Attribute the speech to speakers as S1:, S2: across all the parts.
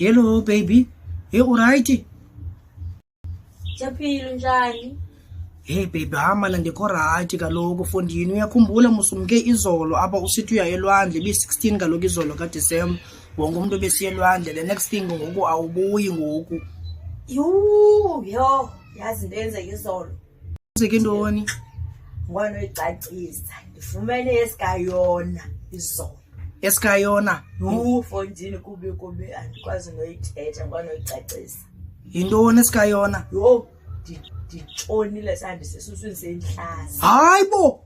S1: Hello baby. Hey alright?
S2: Siyaphila njani?
S1: Hey baby, hamala ndikho right kaloku fondini. Uyakhumbula musumke izolo apha usithi uya elwandle bi16 kaloku izolo kaDisemba. Wonke umuntu besiya elwandle. The next thing ngoku awubuyi ngoku.
S2: Yo, yazi into eyenzeka izolo.
S1: Kwenzeke ntoni?
S2: Ngwana uyicacisa. Ndifumene esikayona izolo.
S1: Esikayona.
S2: Fondini kubi andikwazi noyithetha ngwana uyicacisa.
S1: Yintoni esikayona?
S2: Yo, nditshonile sandi sesuswini senhlaza.
S1: Hayibo.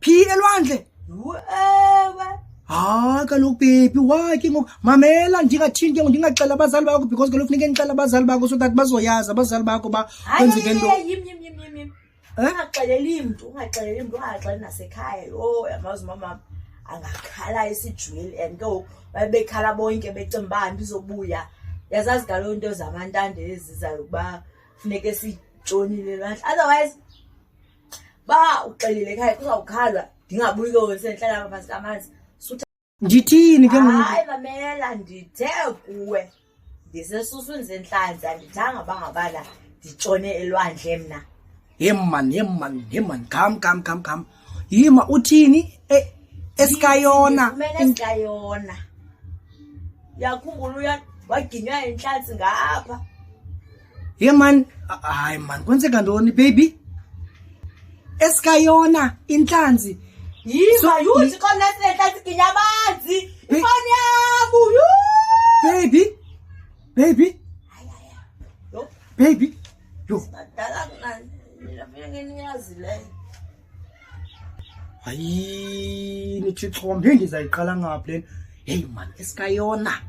S1: Phi elwandle?
S2: Ewe.
S1: Hayi kaloku baby, why ke ngoku mamela ndingathini ke ndingaxela abazali bakho because kaloku funeka ngixela abazali bakho so that bazoyazi abazali bakho ba kwenzeke nto.
S2: Yim. Ungaxeleli mntu, ungaxeleli nasekhaya. Yo, yamazi mama angakhala isijweli and ke babekhala bonke becimba abantu izobuya. Yazazi kaloku into zamantande ezizayo kuba funeke sitshonile lwandle. Otherwise ba uxelile ekhaya kuzawukhalwa ndingabuyi ke senhlala lapha phansi kamanzi.
S1: Ndithini ke ngoku?
S2: Hayi mamela ndithe kuwe ndisesuswini senhlanza ndithanga bangabala nditshone elwandle mna.
S1: Hey man, come. Yima uthini? Esikayona.
S2: Esikayona. Yakhumbula waginywa enhlanzi ngapha.
S1: Hey man, hayi man, kwenzeka ntoni baby? Esikayona inhlanzi.
S2: Yima yuthi khona senhlanzi ginya amanzi. Ifoni yami
S1: Baby.
S2: Yo.
S1: Baby. Yo.
S2: Badala mina ngeniyazi le.
S1: Hayi, nithi chombe ndizayiqala ngapha lena. Hey man, esikayona.